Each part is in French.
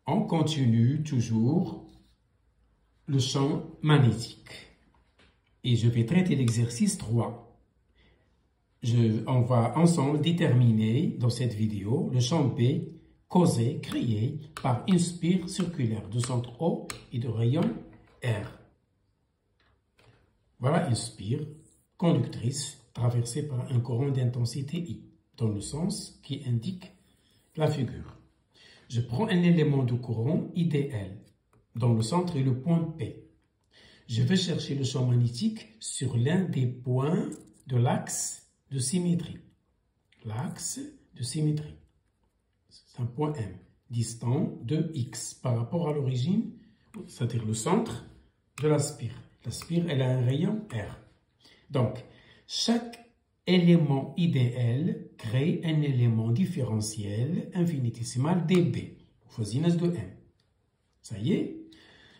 On continue toujours le champ magnétique. Et je vais traiter l'exercice 3. On va ensemble déterminer dans cette vidéo le champ B causé, créé par une spire circulaire de centre O et de rayon R. Voilà une spire conductrice traversée par un courant d'intensité I, dans le sens qui indique la figure. Je prends un élément de courant IDL, dont le centre est le point P. Je vais chercher le champ magnétique sur l'un des points de l'axe de symétrie. L'axe de symétrie. C'est un point M, distant de X par rapport à l'origine, c'est-à-dire le centre de la spire. La spire, elle a un rayon R. Donc, chaque élément IDL crée un élément différentiel infinitésimal dB, voisinage de M. Ça y est.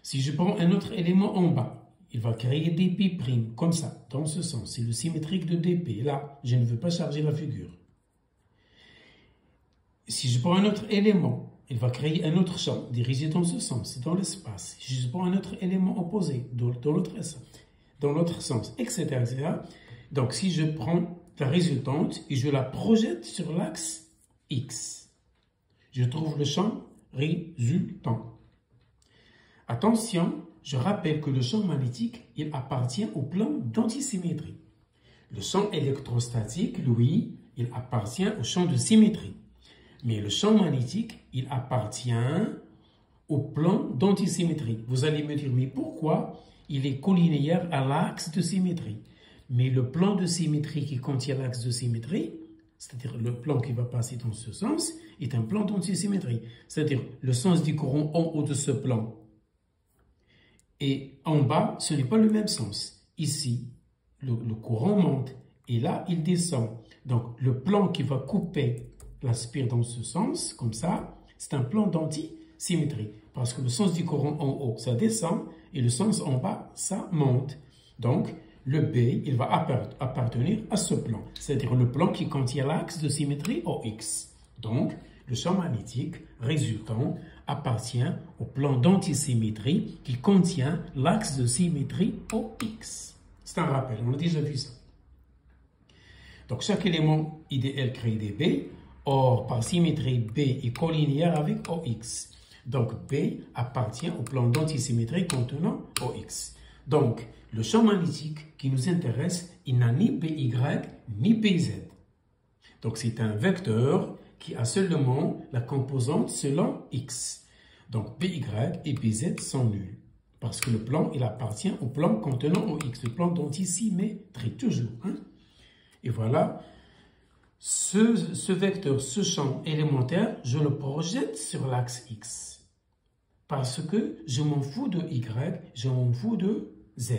Si je prends un autre élément en bas, il va créer dB', comme ça, dans ce sens. C'est le symétrique de dB. Là, je ne veux pas charger la figure. Si je prends un autre élément, il va créer un autre champ dirigé dans ce sens, dans l'espace. Si je prends un autre élément opposé, dans l'autre sens, etc., etc. Donc, si je prends la résultante et je la projette sur l'axe X, je trouve le champ résultant. Attention, je rappelle que le champ magnétique, il appartient au plan d'antisymétrie. Le champ électrostatique, lui, il appartient au champ de symétrie. Mais le champ magnétique, il appartient au plan d'antisymétrie. Vous allez me dire, mais pourquoi il est collinéaire à l'axe de symétrie? Mais le plan de symétrie qui contient l'axe de symétrie, c'est-à-dire le plan qui va passer dans ce sens, est un plan d'antisymétrie. C'est-à-dire le sens du courant en haut de ce plan et en bas, ce n'est pas le même sens. Ici, le courant monte et là, il descend. Donc, le plan qui va couper la spire dans ce sens, comme ça, c'est un plan d'antisymétrie. Parce que le sens du courant en haut, ça descend, et le sens en bas, ça monte. Donc, le B, il va appartenir à ce plan, c'est-à-dire le plan qui contient l'axe de symétrie OX. Donc, le champ magnétique résultant appartient au plan d'antisymétrie qui contient l'axe de symétrie OX. C'est un rappel, on a déjà vu ça. Donc, chaque élément IDL crée des B. Or, par symétrie, B est collinéaire avec OX. Donc, B appartient au plan d'antisymétrie contenant OX. Donc, le champ magnétique qui nous intéresse, il n'a ni BY ni BZ. Donc, c'est un vecteur qui a seulement la composante selon X. Donc, BY et BZ sont nuls. Parce que le plan, il appartient au plan contenant OX, le plan d'antisymétrie, toujours. Hein? Et voilà. Ce vecteur, ce champ élémentaire, je le projette sur l'axe X. Parce que je m'en fous de Y, je m'en fous de Z.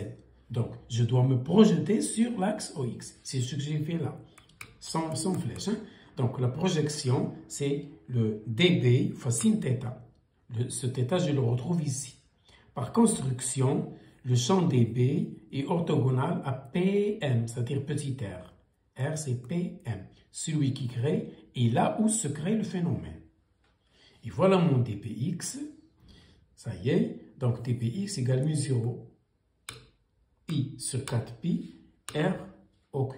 Donc, je dois me projeter sur l'axe OX. C'est ce que j'ai fait là, sans flèche. Hein? Donc, la projection, c'est le dB fois sin θ. Ce θ, je le retrouve ici. Par construction, le champ dB est orthogonal à PM, c'est-à-dire petit r. R, c'est PM. Celui qui crée est là où se crée le phénomène. Et voilà mon dBx. Ça y est. Donc, dBx égale mu0 I sur 4pi R au Q.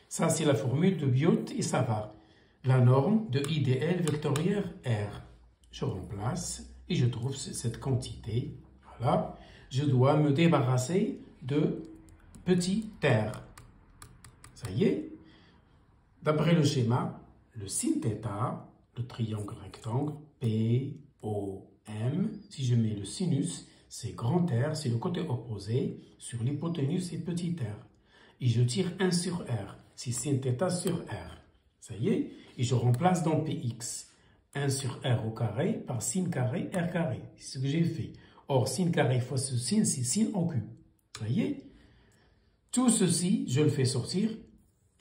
Ça, c'est la formule de Biot et Savart. La norme de IDL vectorielle R. Je remplace et je trouve cette quantité. Voilà. Je dois me débarrasser de petit r. Ça y est. D'après le schéma, le sin θ, le triangle rectangle POM, si je mets le sinus, c'est grand R, c'est le côté opposé, sur l'hypoténuse, c'est petit r. Et je tire 1 sur R, c'est sin θ sur R. Ça y est, et je remplace dans Px 1 sur R au carré par sin carré R carré. C'est ce que j'ai fait. Or, sin carré fois ce sin, c'est sin en cube. Ça y est. Tout ceci, je le fais sortir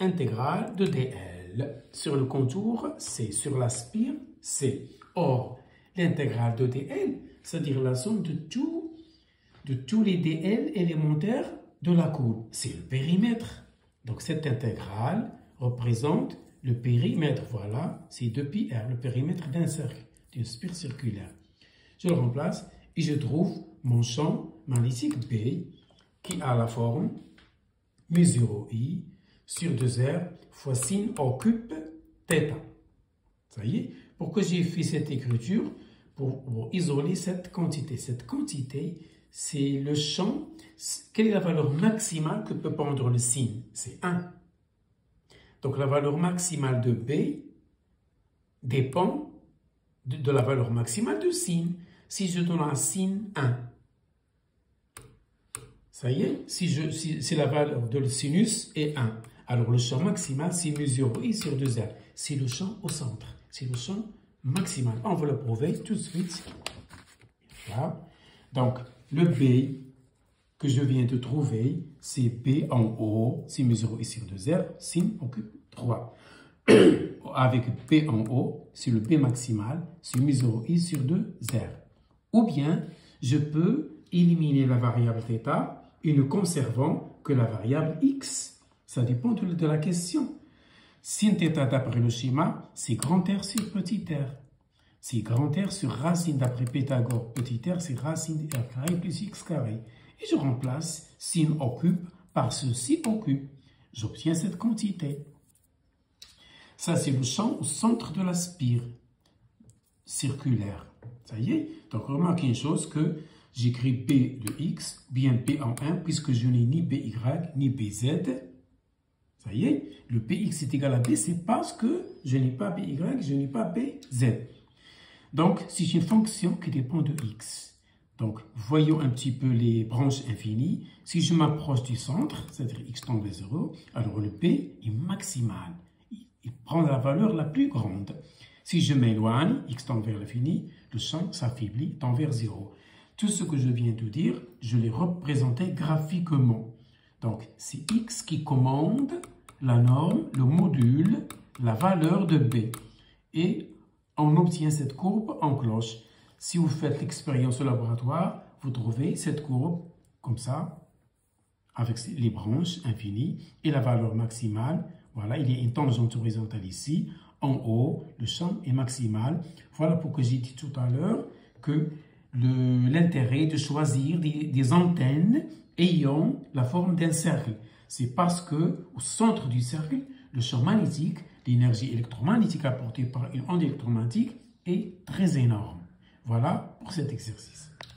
intégrale de dl. Sur le contour, c'est sur la spire, c'est. Or, l'intégrale de dl, c'est-à-dire la somme de tous les dl élémentaires de la courbe, c'est le périmètre. Donc, cette intégrale représente le périmètre. Voilà, c'est 2πr, le périmètre d'un cercle, d'une spire circulaire. Je le remplace et je trouve mon champ magnétique B qui a la forme mu 0i sur 2r fois sin au cube θ. Ça y est, pourquoi j'ai fait cette écriture? Pour isoler cette quantité. Cette quantité, c'est le champ. Quelle est la valeur maximale que peut prendre le sin? C'est 1. Donc la valeur maximale de B dépend de la valeur maximale de sin. Si je donne un sin 1, ça y est, si la valeur de le sinus est 1, alors le champ maximal, c'est mu 0i sur 2r. C'est le champ au centre. C'est le champ maximal. On va le prouver tout de suite. Voilà. Donc, le B que je viens de trouver, c'est B en haut, c'est mu 0i sur 2r, sin occupe 3. Avec B en haut, c'est le B maximal, c'est mu 0i sur 2r. Ou bien, je peux éliminer la variable θ et ne conservant que la variable x. Ça dépend de la question. Sin θ d'après le schéma, c'est grand R sur petit r. C'est grand R sur racine d'après Pythagore. Petit r, c'est racine de r carré plus x carré. Et je remplace sin au cube par ceci au cube. J'obtiens cette quantité. Ça, c'est le champ au centre de la spire circulaire. Ça y est. Donc, remarquez une chose que j'écris B de x, bien B en 1, puisque je n'ai ni BY ni BZ. Ça y est. Le Px est égal à B, c'est parce que je n'ai pas BY, je n'ai pas BZ. Donc, c'est une fonction qui dépend de x. Donc, voyons un petit peu les branches infinies. Si je m'approche du centre, c'est-à-dire x tend vers 0, alors le P est maximal. Il prend la valeur la plus grande. Si je m'éloigne, x tend vers l'infini, le champ s'affaiblit, tend vers 0. Tout ce que je viens de dire, je l'ai représenté graphiquement. Donc, c'est x qui commande la norme, le module, la valeur de B. Et on obtient cette courbe en cloche. Si vous faites l'expérience au laboratoire, vous trouvez cette courbe comme ça, avec les branches infinies et la valeur maximale. Voilà, il y a une tangente horizontale ici. En haut, le champ est maximal. Voilà pourquoi j'ai dit tout à l'heure que l'intérêt de choisir des antennes ayant la forme d'un cercle. C'est parce que au centre du cercle, le champ magnétique, l'énergie électromagnétique apportée par une onde électromagnétique est très énorme. Voilà pour cet exercice.